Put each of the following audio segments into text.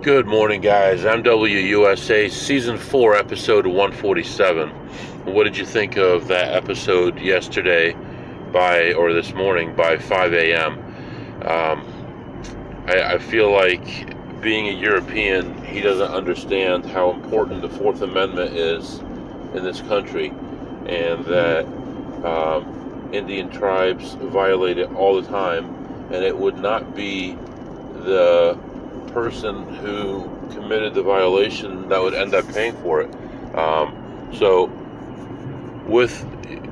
Good morning, guys. I'm WUSA Season 4, Episode 147. What did you think of that episode yesterday or this morning by 5 a.m.? I feel like, being a European, he doesn't understand how important the Fourth Amendment is in this country, and that Indian tribes violate it all the time, and it would not be the person who committed the violation that would end up paying for it.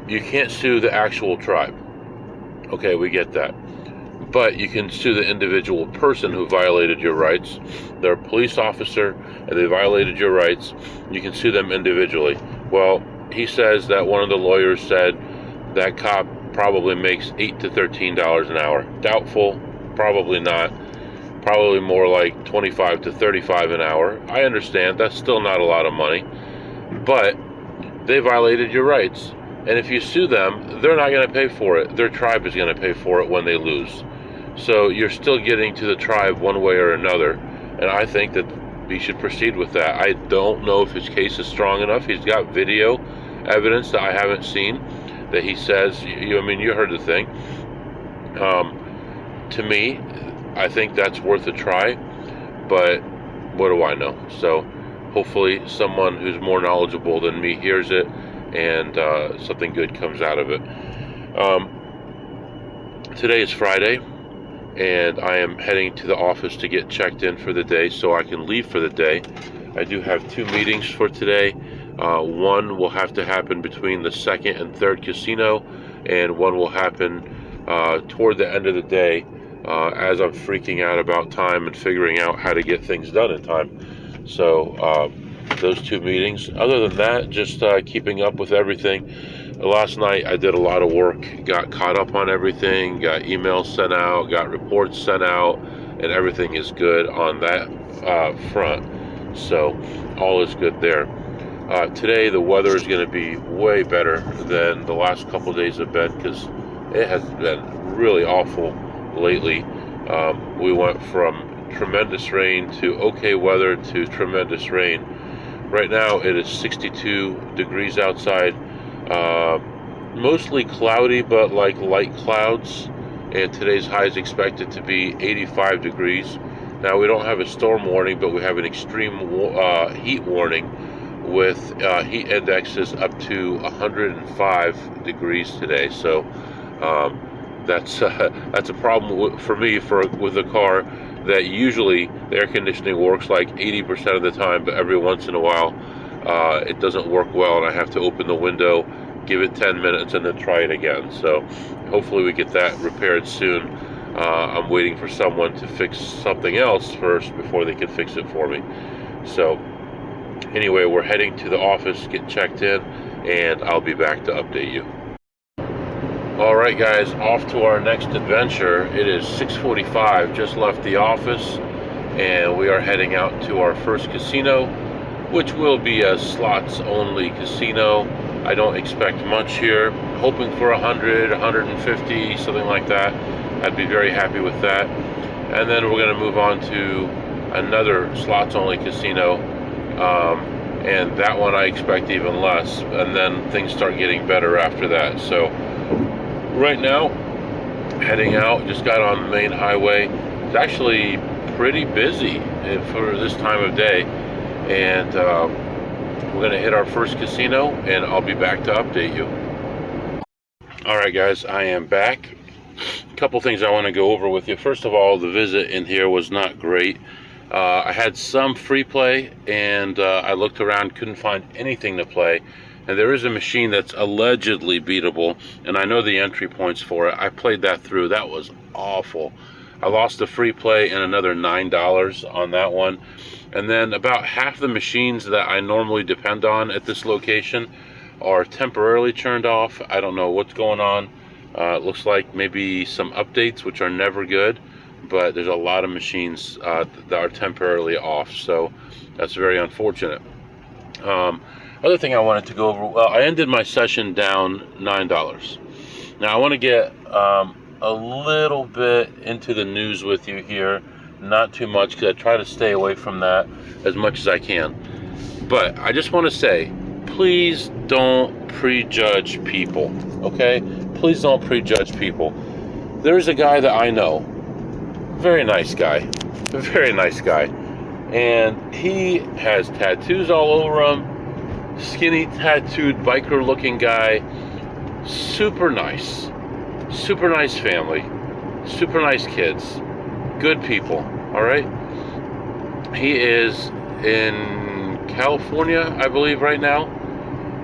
You can't sue the actual tribe. Okay, we get that. But you can sue the individual person who violated your rights. They're a police officer and they violated your rights. You can sue them individually. Well, he says that one of the lawyers said that cop probably makes $8 to $13 an hour. Doubtful, probably not. Probably more like $25 to $35 an hour. I understand, that's still not a lot of money. But they violated your rights. And if you sue them, they're not going to pay for it. Their tribe is going to pay for it when they lose. So you're still getting to the tribe one way or another. And I think that we should proceed with that. I don't know if his case is strong enough. He's got video evidence that I haven't seen that he says, you heard the thing. To me, I think that's worth a try. But what do I know? So hopefully someone who's more knowledgeable than me hears it and something good comes out of it. Today is Friday, and I am heading to the office to get checked in for the day so I can leave for the day. I do have 2 meetings for today. One will have to happen between the second and third casino, and one will happen toward the end of the day as I'm freaking out about time and figuring out how to get things done in time. So those 2 meetings. Other than that, just keeping up with everything. Last night I did a lot of work, got caught up on everything, got emails sent out, got reports sent out, and everything is good on that front. So all is good there. Today the weather is going to be way better than the last couple of days have been, because it has been really awful lately. We went from tremendous rain to okay weather to tremendous rain. Right now it is 62 degrees outside, mostly cloudy, but like light clouds, and today's high is expected to be 85 degrees. Now we don't have a storm warning, but we have an extreme heat warning with heat indexes up to 105 degrees today. So that's a problem for me with a car that usually the air conditioning works like 80% of the time, but every once in a while it doesn't work well, and I have to open the window, give it 10 minutes, and then try it again. So hopefully we get that repaired soon. I'm waiting for someone to fix something else first before they can fix it for me. So anyway, we're heading to the office, get checked in, and I'll be back to update you. Alright guys, off to our next adventure. It is 6:45, just left the office, and we are heading out to our first casino, which will be a slots only casino. I don't expect much here, hoping for 100, 150, something like that. I'd be very happy with that. And then we're going to move on to another slots only casino, and that one I expect even less, and then things start getting better after that. So right now, heading out, just got on the main highway. It's actually pretty busy for this time of day, and we're going to hit our first casino, and I'll be back to update you. Alright guys, I am back. A couple things I want to go over with you. First of all, the visit in here was not great. I had some free play, and I looked around, couldn't find anything to play. And there is a machine that's allegedly beatable, and I know the entry points for it. I played that through. That was awful. I lost a free play and another $9 on that one. And then about half the machines that I normally depend on at this location are temporarily turned off. I don't know what's going on. It looks like maybe some updates, which are never good, but there's a lot of machines that are temporarily off, so that's very unfortunate. Other thing I wanted to go over, well, I ended my session down $9. Now I want to get a little bit into the news with you here. not too much, because I try to stay away from that as much as I can. But I just want to say, please don't prejudge people, okay? Please don't prejudge people. There's a guy that I know, very nice guy, and he has tattoos all over him, skinny tattooed biker looking guy, super nice family, super nice kids, good people, all right? He is in California, I believe, right now,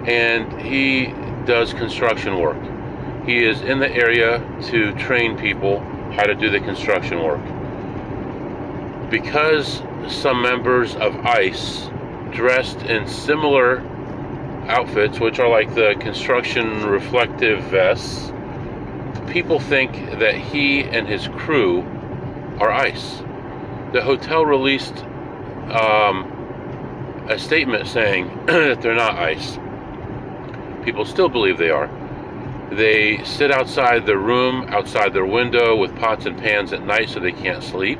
and he does construction work. He is in the area to train people how to do the construction work. Because some members of ICE dressed in similar outfits, which are like the construction reflective vests, people think that he and his crew are ICE. The hotel released a statement saying that they're not ICE. People still believe they are. They sit outside their room, outside their window with pots and pans at night so they can't sleep.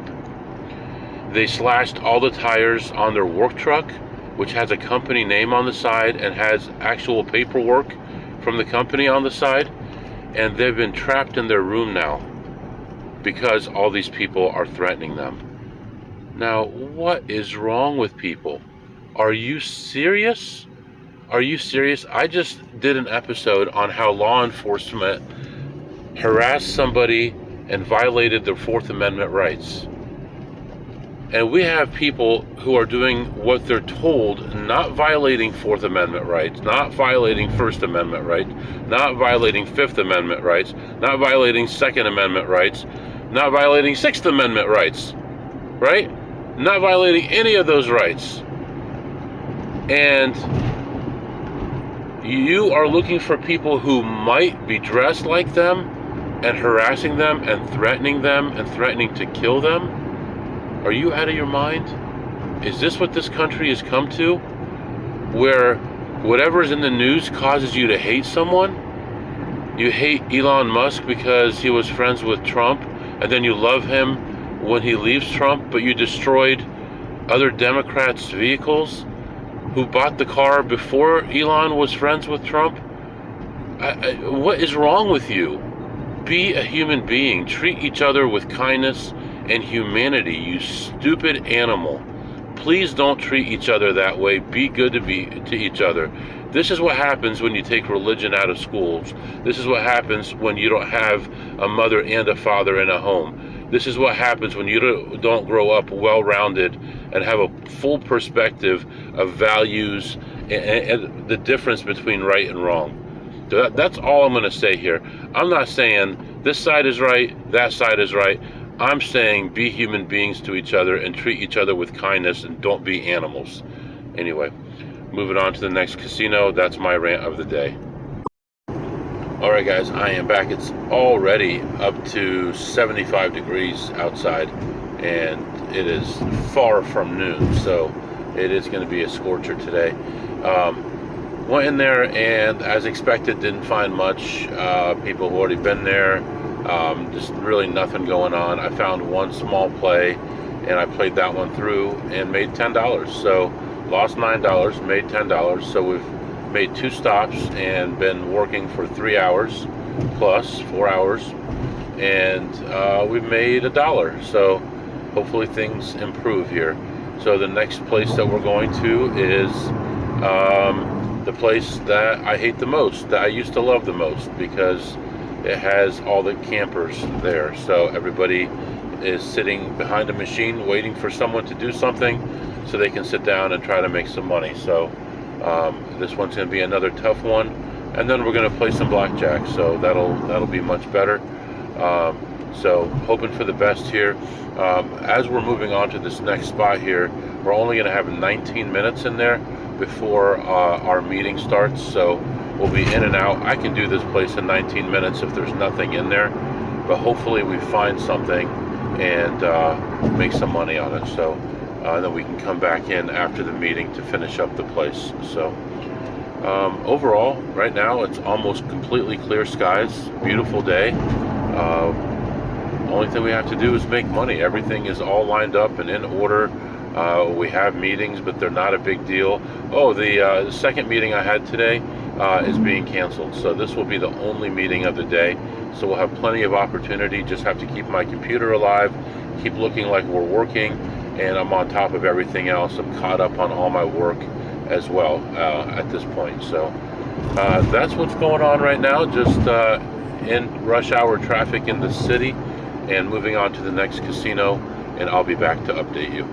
They slashed all the tires on their work truck, which has a company name on the side and has actual paperwork from the company on the side. And they've been trapped in their room now because all these people are threatening them. Now, what is wrong with people? Are you serious? Are you serious? I just did an episode on how law enforcement harassed somebody and violated their Fourth Amendment rights. And we have people who are doing what they're told, not violating Fourth Amendment rights, not violating First Amendment rights, not violating Fifth Amendment rights, not violating Second Amendment rights, not violating Sixth Amendment rights, right? Not violating any of those rights. And you are looking for people who might be dressed like them and harassing them and threatening to kill them? Are you out of your mind? Is this what this country has come to? Where whatever's in the news causes you to hate someone? You hate Elon Musk because he was friends with Trump, and then you love him when he leaves Trump, but you destroyed other Democrats' vehicles who bought the car before Elon was friends with Trump? What is wrong with you? Be a human being. Treat each other with kindness and humanity, you stupid animal. Please don't treat each other that way. Be good to each other. This is what happens when you take religion out of schools. This is what happens when you don't have a mother and a father in a home. This is what happens when you don't grow up well-rounded and have a full perspective of values and the difference between right and wrong. That's all I'm going to say here. I'm not saying this side is right, that side is right. I'm saying be human beings to each other and treat each other with kindness and don't be animals. Anyway, moving on to the next casino. That's my rant of the day. Alright guys, I am back. It's already up to 75 degrees outside and it is far from noon, so it is going to be a scorcher today. Went in there and as expected didn't find much. People have already been there. Just really nothing going on. I found one small play and I played that one through and made $10. So lost $9, made $10. So we've made 2 stops and been working for 3 hours plus 4 hours, and we've made $1. So hopefully things improve here. So the next place that we're going to is the place that I hate the most, that I used to love the most, because it has all the campers there. So everybody is sitting behind a machine waiting for someone to do something so they can sit down and try to make some money. So this one's going to be another tough one, and then we're going to play some blackjack, so that'll be much better. So hoping for the best here. As we're moving on to this next spot here, we're only going to have 19 minutes in there before our meeting starts, so we'll be in and out. I can do this place in 19 minutes if there's nothing in there, but hopefully we find something and make some money on it. So then we can come back in after the meeting to finish up the place. So overall, right now it's almost completely clear skies, beautiful day. Only thing we have to do is make money. Everything is all lined up and in order. We have meetings, but they're not a big deal. Oh, the second meeting I had today is being canceled, so this will be the only meeting of the day. So we'll have plenty of opportunity. Just have to keep my computer alive, keep looking like we're working, and I'm on top of everything else. I'm caught up on all my work as well at this point. So that's what's going on right now. Just in rush hour traffic in the city, and moving on to the next casino, and I'll be back to update you.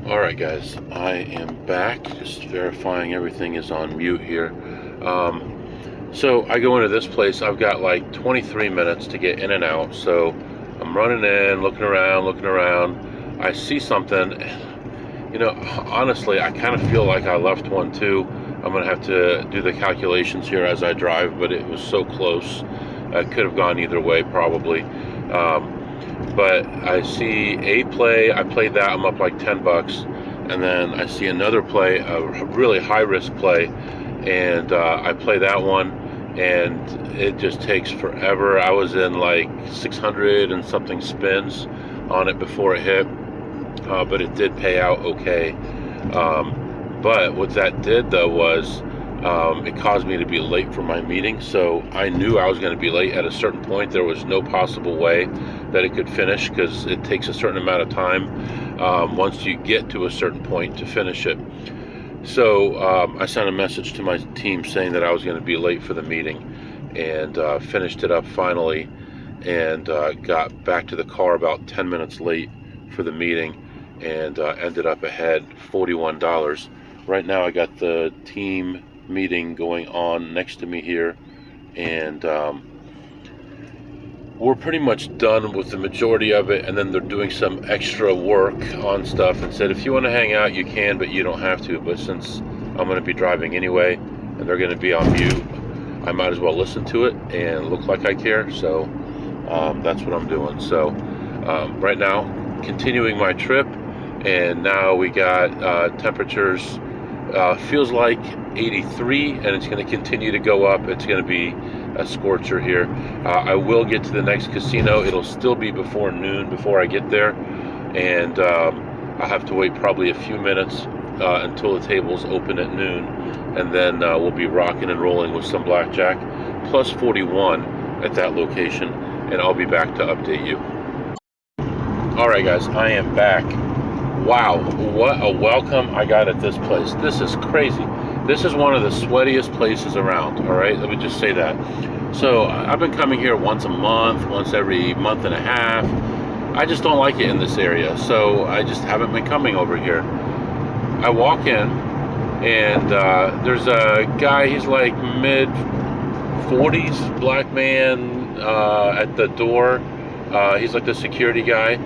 Alright guys, I am back, just verifying everything is on mute here. So I go into this place, I've got like 23 minutes to get in and out, so I'm running in, looking around, I see something, you know, honestly, I kind of feel like I left one too. I'm going to have to do the calculations here as I drive, but it was so close. It could have gone either way, probably. But I see a play, I played that, I'm up like 10 bucks. And then I see another play, a really high risk play. And I play that one, and it just takes forever. I was in like 600 and something spins on it before it hit. But it did pay out okay. But what that did though was it caused me to be late for my meeting. So I knew I was going to be late at a certain point. There was no possible way that it could finish, because it takes a certain amount of time once you get to a certain point to finish it. So I sent a message to my team saying that I was going to be late for the meeting, and finished it up finally, and got back to the car about 10 minutes late for the meeting, and ended up ahead $41. Right now I got the team meeting going on next to me here, and we're pretty much done with the majority of it, and then they're doing some extra work on stuff, and said if you want to hang out you can, but you don't have to. But since I'm going to be driving anyway and they're going to be on mute, I might as well listen to it and look like I care. So that's what I'm doing. So right now, continuing my trip, and now we got temperatures, feels like 83, and it's going to continue to go up. It's going to be a scorcher here. I will get to the next casino. It'll still be before noon before I get there, and I'll have to wait probably a few minutes until the tables open at noon, and then we'll be rocking and rolling with some blackjack, plus 41 at that location, and I'll be back to update you. Alright guys, I am back. Wow, what a welcome I got at this place. This is crazy. This is one of the sweatiest places around, all right? Let me just say that. So I've been coming here once a month, once every month and a half. I just don't like it in this area, so I just haven't been coming over here. I walk in, and there's a guy, he's like mid-40s, black man at the door. He's like the security guy,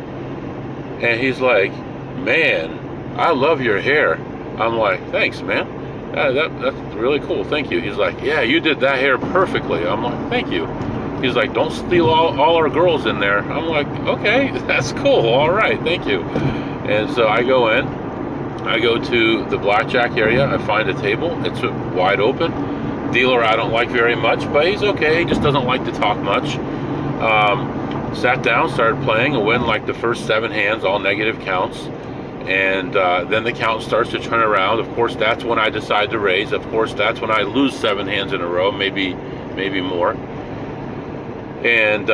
and he's like, "Man, I love your hair." I'm like, "Thanks, man. That's really cool. Thank you." He's like, "Yeah, you did that hair perfectly." I'm like, "Thank you." He's like, "Don't steal all our girls in there." I'm like, "Okay, that's cool. All right, thank you." And so I go in. I go to the blackjack area. I find a table. It's wide open. Dealer I don't like very much, but he's okay. He just doesn't like to talk much. Sat down, started playing, and win like the first 7 hands, all negative counts. And then the count starts to turn around. Of course, that's when I decide to raise. Of course, that's when I lose 7 hands in a row, maybe more. And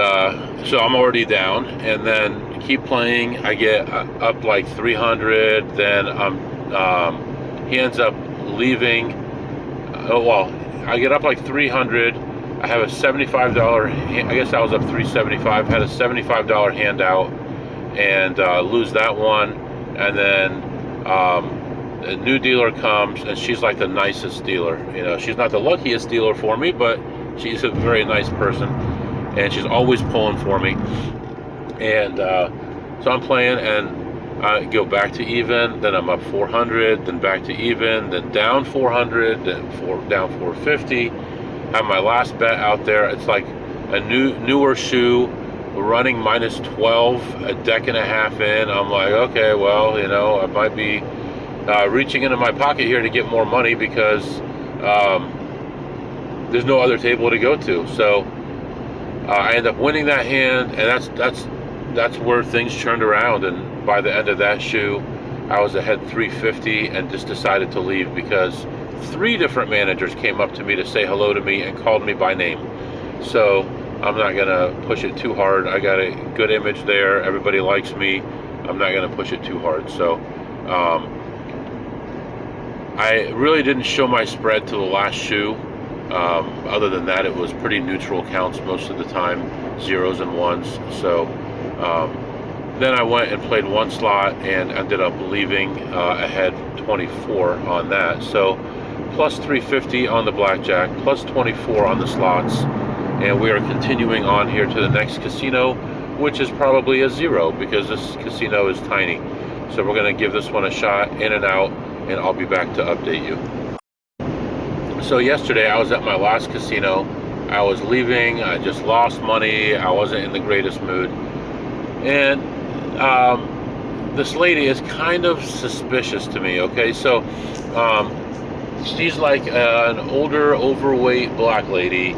so I'm already down, and then keep playing. I get up like 300. Then he ends up leaving. I get up like 300. I have a $75. I guess I was up 375. Had a $75 handout, and lose that one. And then a new dealer comes, and she's like the nicest dealer. You know, she's not the luckiest dealer for me, but she's a very nice person, and she's always pulling for me. And so I'm playing, and I go back to even. Then I'm up 400. Then back to even. Then down 400. Then down 450. Have my last bet out there. It's like a newer shoe, running minus 12, a deck and a half in. I'm like, okay, well, you know, I might be reaching into my pocket here to get more money, because there's no other table to go to. So I ended up winning that hand, and that's where things turned around. And by the end of that shoe, I was ahead 350 and just decided to leave because 3 different managers came up to me to say hello to me and called me by name. So I'm not gonna push it too hard. I got a good image there. Everybody likes me. I'm not gonna push it too hard. So I really didn't show my spread to the last shoe. Other than that, it was pretty neutral counts most of the time, 0s and 1s. So then I went and played 1 slot and ended up leaving ahead 24 on that. So plus 350 on the blackjack, plus 24 on the slots, and we are continuing on here to the next casino, which is probably a 0 because this casino is tiny. So we're going to give this one a shot, in and out, and I'll be back to update you. So yesterday I was at my last casino. I was leaving. I just lost money. I wasn't in the greatest mood. And this lady is kind of suspicious to me, okay? So she's like an older, overweight black lady,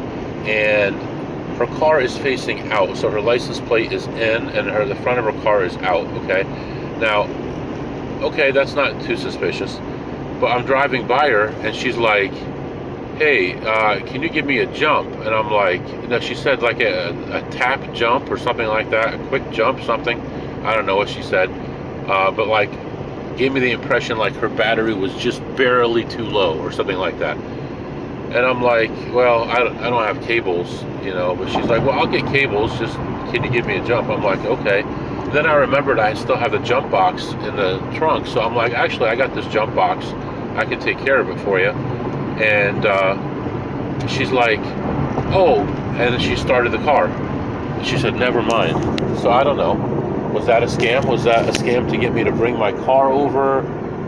and her car is facing out. So her license plate is in, and the front of her car is out, okay? Now, okay, that's not too suspicious. But I'm driving by her, and she's like, hey, can you give me a jump? And I'm like, no, she said like a tap jump or something like that, a quick jump, something. I don't know what she said, but like gave me the impression like her battery was just barely too low or something like that. And I'm like, well, I don't have cables, you know, but she's like, well, I'll get cables, just can you give me a jump? I'm like, okay. Then I remembered I still have the jump box in the trunk, so I'm like, actually, I got this jump box, I can take care of it for you. And she's like, oh, and then she started the car. She said, never mind. So I don't know. Was that a scam? Was that a scam to get me to bring my car over?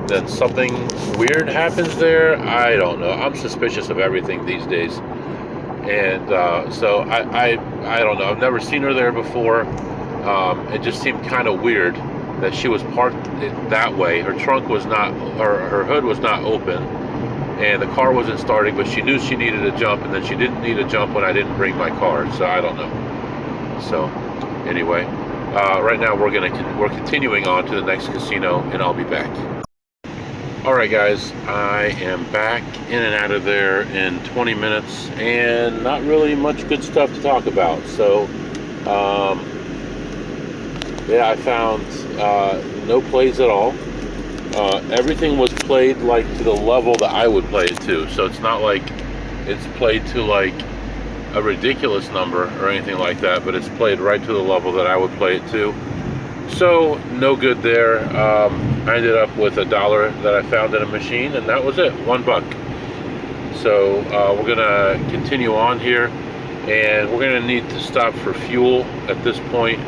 Then something weird happens there? I don't know. I'm suspicious of everything these days. And so I don't know. I've never seen her there before. It just seemed kind of weird that she was parked that way. Her trunk was not, her hood was not open. And the car wasn't starting, but she knew she needed a jump, and then she didn't need a jump when I didn't bring my car, so I don't know. So anyway, right now we're continuing on to the next casino, and I'll be back. All right, guys, I am back in and out of there in 20 minutes, and not really much good stuff to talk about. So yeah, I found no plays at all. Everything was played like to the level that I would play it to. So it's not like it's played to like a ridiculous number or anything like that, but it's played right to the level that I would play it to. So no good there. I ended up with $1 that I found in a machine, and that was it, $1. So we're gonna continue on here, and we're gonna need to stop for fuel at this point.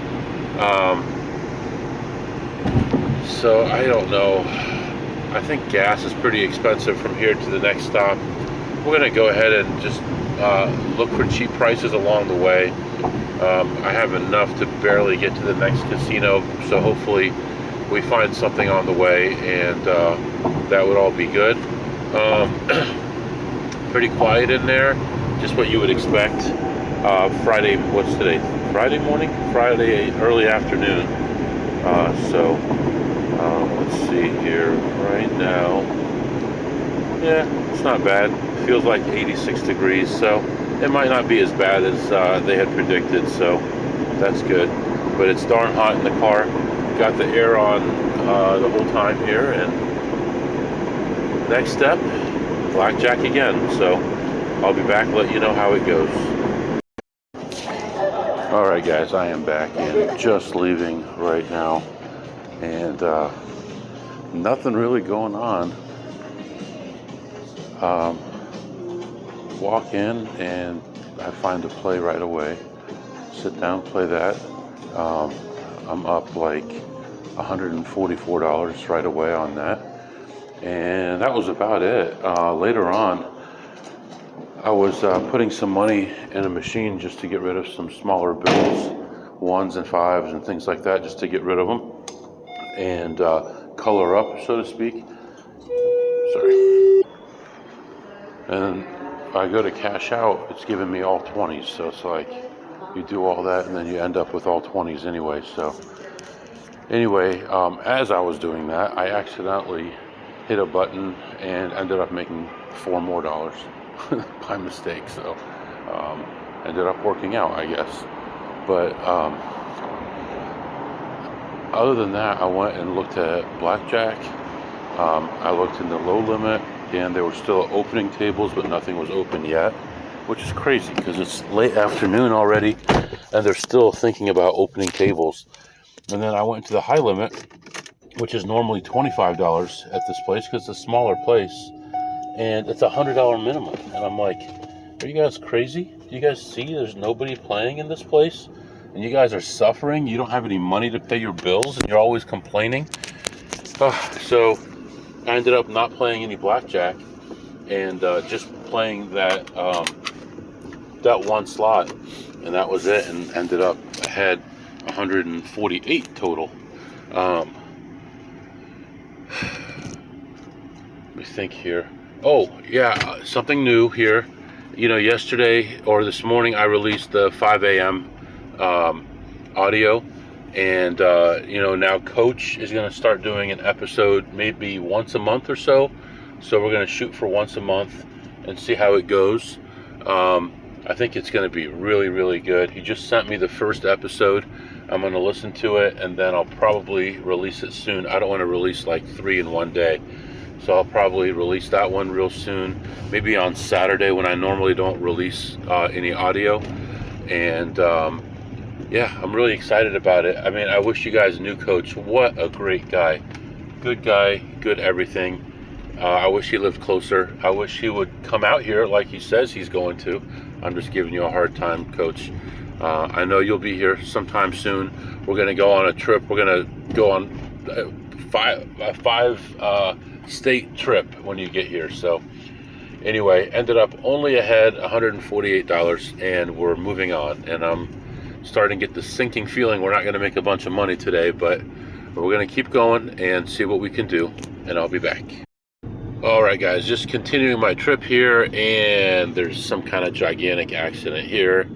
So I don't know. I think gas is pretty expensive from here to the next stop. We're gonna go ahead and just look for cheap prices along the way. I have enough to barely get to the next casino, so hopefully we find something on the way, and that would all be good. Pretty quiet in there, just what you would expect. Friday, what's today? Friday morning? Friday early afternoon. So let's see here right now. Yeah, it's not bad. It feels like 86 degrees, so it might not be as bad as they had predicted, so that's good. But it's darn hot in the car. Got the air on the whole time here, and next step, blackjack again. So I'll be back, let you know how it goes. All right, guys, I am back and just leaving right now, and nothing really going on. Walk in and I find a play right away. Sit down, play that. I'm up like $144 right away on that, and that was about it. Later on, I was putting some money in a machine just to get rid of some smaller bills, 1s and 5s and things like that, just to get rid of them and color up, so to speak. Sorry. And I go to cash out, it's giving me all 20s, so it's like, you do all that, and then you end up with all 20s anyway. So anyway, as I was doing that, I accidentally hit a button and ended up making $4 more by mistake. So ended up working out, I guess. But other than that, I went and looked at Blackjack. I looked in the low limit, and there were still opening tables, but nothing was open yet, which is crazy because it's late afternoon already, and they're still thinking about opening tables. And then I went to the high limit, which is normally $25 at this place because it's a smaller place, and it's $100 minimum. And I'm like, are you guys crazy? Do you guys see there's nobody playing in this place? And you guys are suffering. You don't have any money to pay your bills, and you're always complaining. So I ended up not playing any blackjack and just playing that one slot, and that was it. And ended up ahead 148 total. Let me think here. Oh yeah, something new here. You know, yesterday or this morning I released the 5 a.m. Audio, and you know, now Coach is going to start doing an episode maybe once a month or so. So we're going to shoot for once a month and see how it goes. I think it's going to be really, really good. He just sent me the first episode. I'm going to listen to it, and then I'll probably release it soon. I don't want to release like 3 in one day. So I'll probably release that one real soon, maybe on Saturday when I normally don't release any audio. And yeah, I'm really excited about it. I mean, I wish you guys knew Coach. What a great guy. Good guy, good everything. I wish he lived closer. I wish he would come out here like he says he's going to. I'm just giving you a hard time, Coach. I know you'll be here sometime soon. We're going to go on a trip. We're going to go on a five state trip when you get here. So anyway, ended up only ahead $148, and we're moving on. And I'm starting to get the sinking feeling we're not going to make a bunch of money today, but we're going to keep going and see what we can do, and I'll be back. All right, guys, just continuing my trip here, and there's some kind of gigantic accident here.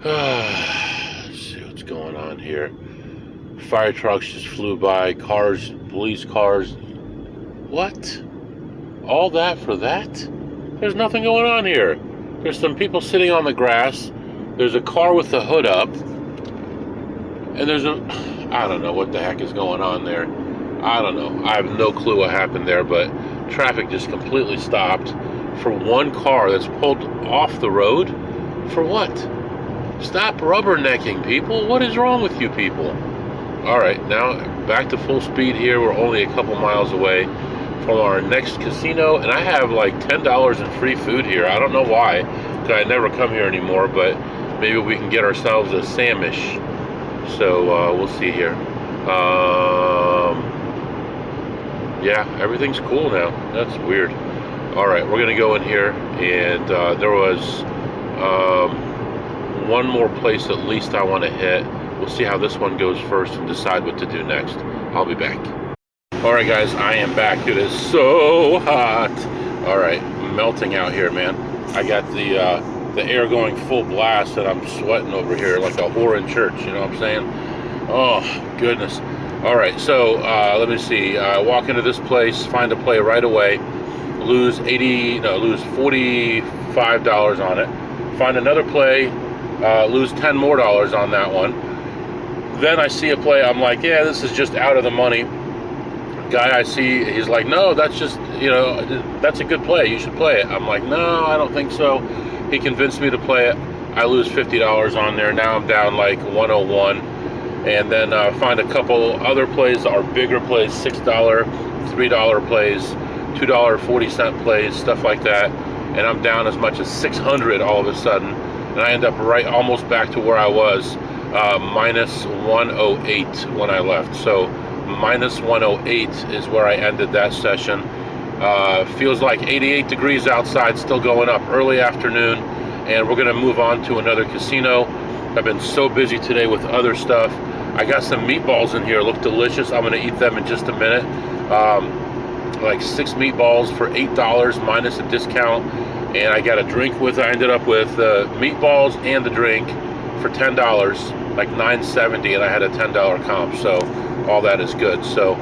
Let's see what's going on here. Fire trucks just flew by, cars, police cars. What? All that for that? There's nothing going on here. There's some people sitting on the grass. There's a car with the hood up. And there's I don't know what the heck is going on there. I don't know. I have no clue what happened there, but traffic just completely stopped for one car that's pulled off the road. For what? Stop rubbernecking, people. What is wrong with you people? All right, now back to full speed here. We're only a couple miles away from our next casino, and I have like $10 in free food here. I don't know why, because I never come here anymore, but maybe we can get ourselves a sandwich. So we'll see here. Yeah, everything's cool now. That's weird. All right, we're gonna go in here, and there was one more place at least I want to hit. We'll see how this one goes first and decide what to do next. I'll be back. All right, guys, I am back. It is so hot. All right, melting out here, man. I got the air going full blast, and I'm sweating over here like a whore in church. You know what I'm saying? Oh goodness. All right, so let me see. Walk into this place, find a play right away, lose $45 on it. Find another play, lose $10 more on that one. Then I see a play. I'm like, yeah, this is just out of the money. Guy I see, he's like, no, that's just, you know, that's a good play. You should play it. I'm like, no, I don't think so. He convinced me to play it. I lose $50 on there. Now I'm down like 101. And then find a couple other plays, our bigger plays, $6, $3 plays, $2.40 plays, stuff like that. And I'm down as much as 600 all of a sudden. And I end up right almost back to where I was, minus 108 when I left. So minus 108 is where I ended that session. Feels like 88 degrees outside, still going up, early afternoon. And we're gonna move on to another casino. I've been so busy today with other stuff. I got some meatballs in here, look delicious. I'm gonna eat them in just a minute. Like 6 meatballs for $8 minus a discount. And I got a drink with, I ended up with meatballs and the drink. for $10, like $9.70, and I had a $10 comp. So all that is good. So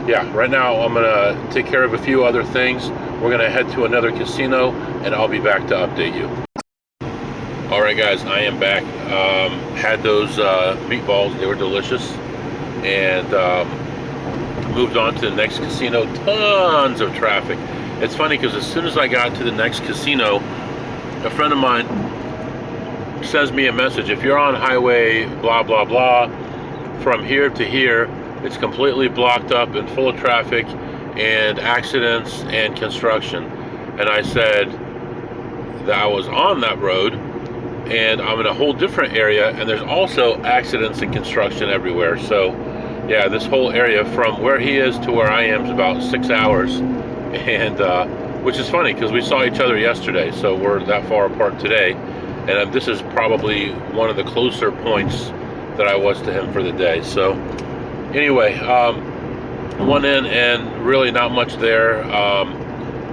yeah, right now I'm gonna take care of a few other things. We're gonna head to another casino, and I'll be back to update you. All right, guys, I am back. Had those meatballs; they were delicious, and moved on to the next casino. Tons of traffic. It's funny because as soon as I got to the next casino, a friend of mine sends me a message. If you're on highway blah blah blah from here to here, it's completely blocked up and full of traffic and accidents and construction. And I said that I was on that road and I'm in a whole different area, and there's also accidents and construction everywhere. So yeah, this whole area from where he is to where I am is about 6 hours, and which is funny because we saw each other yesterday, so we're that far apart today. And this is probably one of the closer points that I was to him for the day. So anyway, went in and really not much there.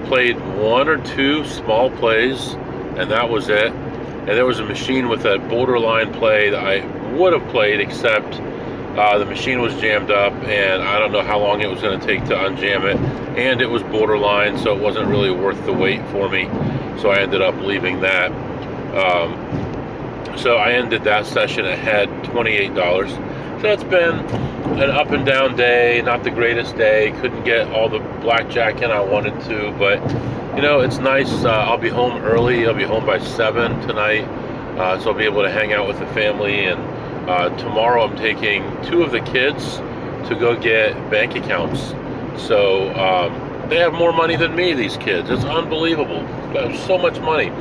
Played one or two small plays, and that was it. And there was a machine with a borderline play that I would have played, except the machine was jammed up, and I don't know how long it was going to take to unjam it. And it was borderline, so it wasn't really worth the wait for me. So I ended up leaving that. So I ended that session ahead $28. So it's been an up and down day, not the greatest day. Couldn't get all the blackjack in I wanted to, but you know, it's nice. I'll be home early. I'll be home by 7 tonight, so I'll be able to hang out with the family. And tomorrow I'm taking 2 of the kids to go get bank accounts. So they have more money than me, these kids. It's unbelievable. They have so much money.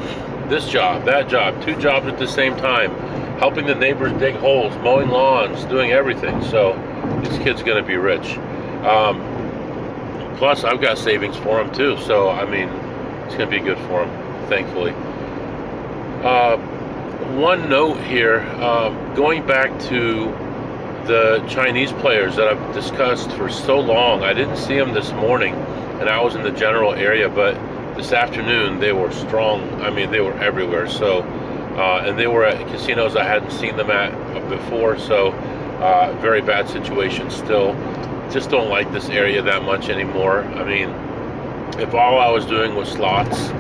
This job, that job, 2 jobs at the same time, helping the neighbors dig holes, mowing lawns, doing everything. So this kid's going to be rich. Plus, I've got savings for him too. So, I mean, it's going to be good for him, thankfully. One note here, going back to the Chinese players that I've discussed for so long. I didn't see them this morning, and I was in the general area, but this afternoon they were strong. I mean, they were everywhere. So, and they were at casinos I hadn't seen them at before. So, very bad situation still. Just don't like this area that much anymore. I mean, if all I was doing was slots,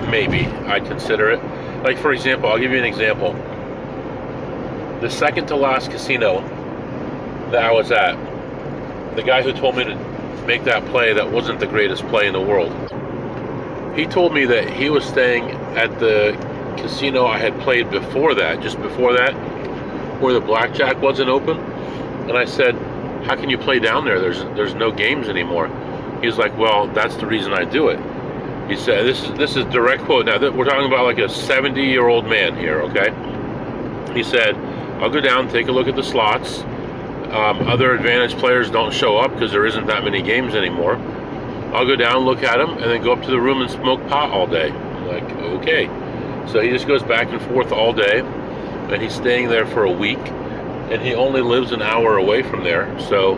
maybe I'd consider it. Like, for example, I'll give you an example. The second to last casino that I was at, the guy who told me to make that play that wasn't the greatest play in the world, he told me that he was staying at the casino I had played before that, just before that, where the blackjack wasn't open. And I said, how can you play down there? There's no games anymore. He's like, well, that's the reason I do it. He said, this is direct quote. Now, we're talking about like a 70-year-old man here, okay? He said, I'll go down, take a look at the slots. Other advantage players don't show up because there isn't that many games anymore. I'll go down, look at them, and then go up to the room and smoke pot all day. I'm like, okay. So he just goes back and forth all day, and he's staying there for a week, and he only lives an hour away from there. So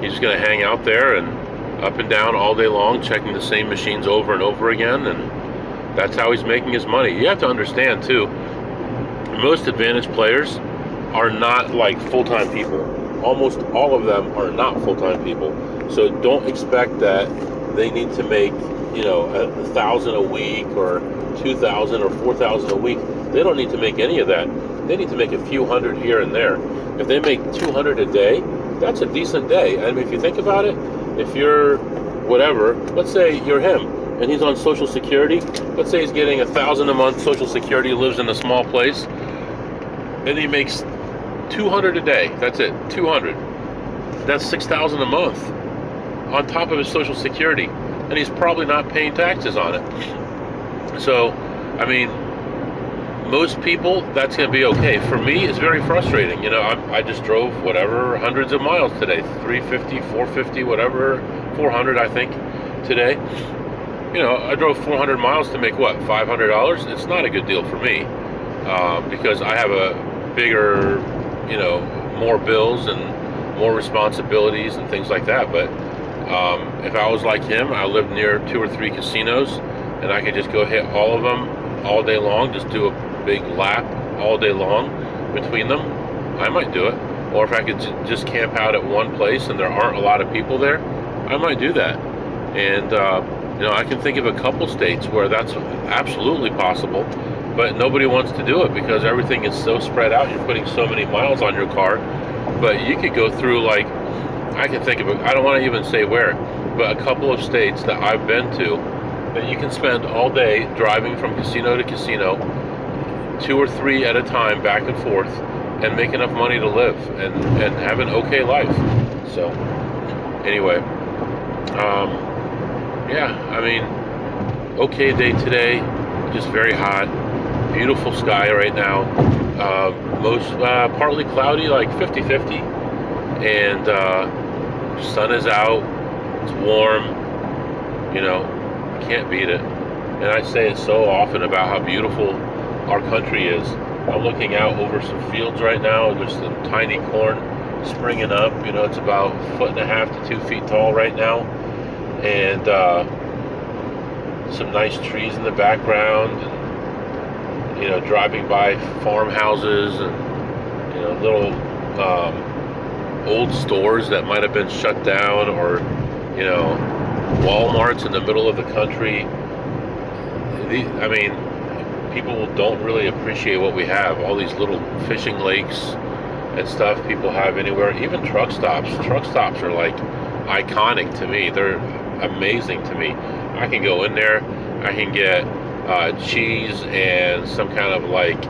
he's going to hang out there and up and down all day long, checking the same machines over and over again, and that's how he's making his money. You have to understand, too, most advantage players are not like full-time people. Almost all of them are not full-time people. So don't expect that they need to make, you know, $1,000 a week or $2,000 or $4,000 a week. They don't need to make any of that. They need to make a few hundred here and there. If they make $200 a day, that's a decent day. I mean, if you think about it, if you're whatever, let's say you're him and he's on Social Security. Let's say he's getting $1,000 a month Social Security, lives in a small place, and he makes $200 a day. That's it, $200. That's $6,000 a month on top of his Social Security, and he's probably not paying taxes on it. So, I mean, most people, that's going to be okay. For me, it's very frustrating. You know, I just drove whatever, hundreds of miles today, 350, 450, whatever, 400, I think, today. You know, I drove 400 miles to make what, $500? It's not a good deal for me because I have a bigger, you know, more bills and more responsibilities and things like that. But if I was like him, I lived near 2 or 3 casinos, and I could just go hit all of them all day long, just do a big lap all day long between them, I might do it. Or if I could just camp out at one place and there aren't a lot of people there, I might do that. And I can think of a couple states where that's absolutely possible, but nobody wants to do it because everything is so spread out. You're putting so many miles on your car. But you could go through, like, I can think of it, I don't want to even say where, but a couple of states that I've been to that you can spend all day driving from casino to casino, 2 or 3 at a time, back and forth, and make enough money to live and have an okay life. So anyway, yeah, I mean, okay day today, just very hot, beautiful sky right now, partly cloudy, like 50-50, and sun is out, it's warm, can't beat it. And I say it so often about how beautiful our country is. I'm looking out over some fields right now. There's some tiny corn springing up. It's about 1.5 to 2 feet tall right now, and some nice trees in the background. And, driving by farmhouses and little old stores that might have been shut down, or Walmarts in the middle of the country. People don't really appreciate what we have. All these little fishing lakes and stuff people have anywhere. Even truck stops. Truck stops are like iconic to me. They're amazing to me. I can go in there. I can get cheese and some kind of like,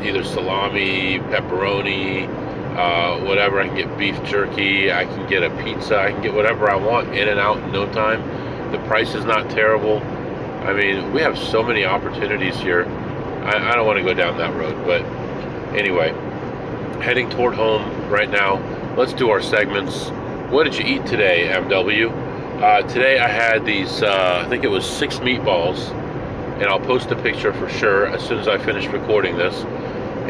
either salami, pepperoni, whatever. I can get beef jerky. I can get a pizza. I can get whatever I want in and out in no time. The price is not terrible. We have so many opportunities here. I don't want to go down that road, but anyway, heading toward home right now. Let's do our segments. What did you eat today, MW? Today I had these, I think it was 6 meatballs, and I'll post a picture for sure as soon as I finish recording this.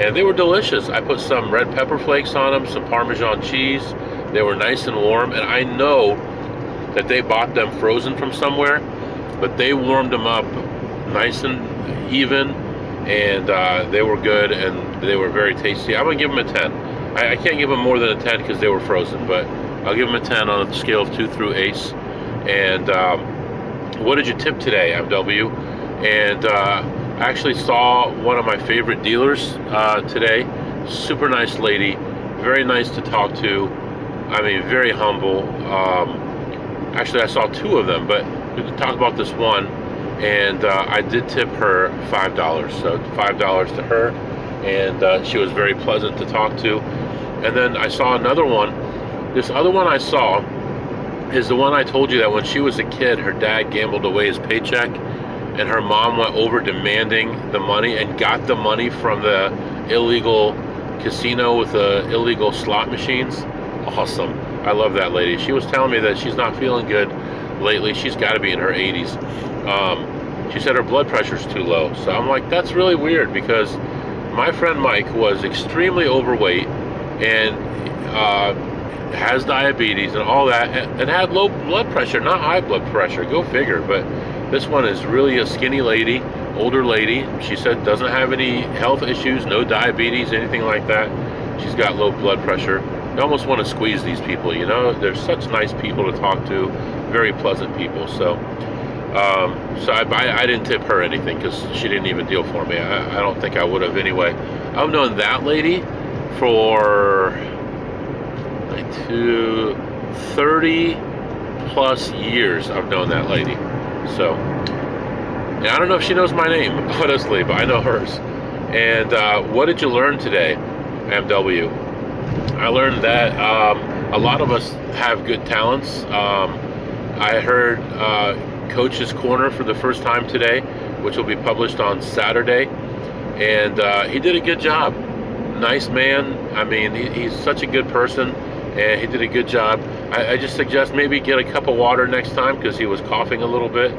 And they were delicious. I put some red pepper flakes on them, some Parmesan cheese. They were nice and warm, and I know that they bought them frozen from somewhere, but they warmed them up nice and even, and they were good, and they were very tasty. I'm going to give them a 10. I can't give them more than a 10 because they were frozen, but I'll give them a 10 on a scale of 2 through ace. And what did you tip today, MW? And I actually saw one of my favorite dealers today. Super nice lady, very nice to talk to. Very humble. Actually, I saw 2 of them, but we could talk about this one. And I did tip her $5, so $5 to her. And she was very pleasant to talk to. And then I saw another one. This other one I saw is the one I told you that when she was a kid, her dad gambled away his paycheck, and her mom went over demanding the money and got the money from the illegal casino with the illegal slot machines. Awesome. I love that lady. She was telling me that she's not feeling good lately. She's got to be in her 80s. She said her blood pressure's too low. So I'm like, that's really weird, because my friend Mike was extremely overweight and has diabetes and all that, and had low blood pressure, not high blood pressure. Go figure. But this one is really a skinny lady, older lady. She said doesn't have any health issues, no diabetes, anything like that. She's got low blood pressure. You almost want to squeeze these people, They're such nice people to talk to, very pleasant people. So I didn't tip her anything because she didn't even deal for me. I don't think I would have anyway. I've known that lady for 30 plus years. I've known that lady. So, and I don't know if she knows my name, honestly, but I know hers. And what did you learn today, MW? I learned that a lot of us have good talents. I heard Coach's Corner for the first time today, which will be published on Saturday. And he did a good job. Nice man. He's such a good person. And he did a good job. I just suggest maybe get a cup of water next time, because he was coughing a little bit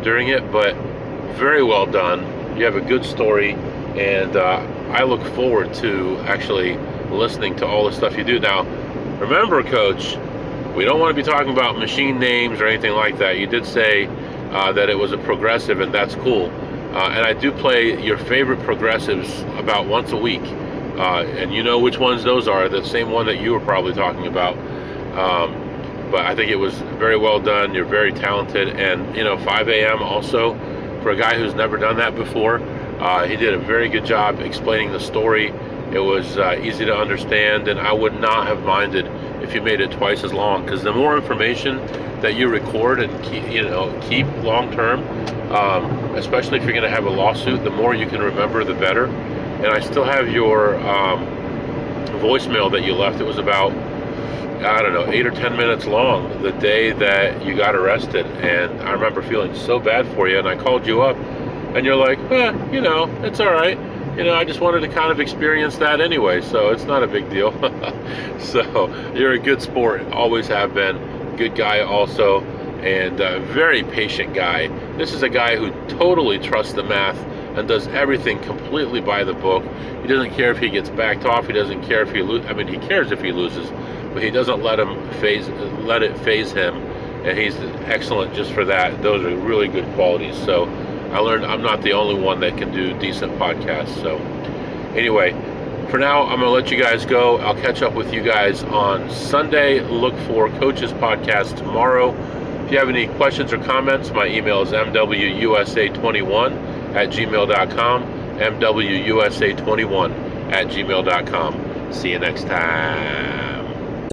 during it, but very well done. You have a good story, and I look forward to actually listening to all the stuff you do. Now, remember, Coach, we don't want to be talking about machine names or anything like that. You did say that it was a progressive, and that's cool. And I do play your favorite progressives about once a week. And you know which ones those are, the same one that you were probably talking about. But I think it was very well done. You're very talented. And, 5 a.m. also, for a guy who's never done that before, he did a very good job explaining the story. It was easy to understand, and I would not have minded if you made it twice as long, because the more information that you record and keep long term, especially if you're going to have a lawsuit, the more you can remember, the better. And I still have your voicemail that you left. It was about, 8 or 10 minutes long the day that you got arrested, and I remember feeling so bad for you, and I called you up, and you're like, it's all right. I just wanted to kind of experience that anyway, so it's not a big deal. So you're a good sport, always have been. Good guy also, and a very patient guy. This is a guy who totally trusts the math and does everything completely by the book. He doesn't care if he gets backed off. He doesn't care if he loses. I mean, he cares if he loses, but he doesn't let it phase him, and he's excellent just for that. Those are really good qualities. So I learned I'm not the only one that can do decent podcasts. So anyway, for now, I'm going to let you guys go. I'll catch up with you guys on Sunday. Look for Coach's Podcast tomorrow. If you have any questions or comments, my email is mwusa21@gmail.com, mwusa21@gmail.com. See you next time.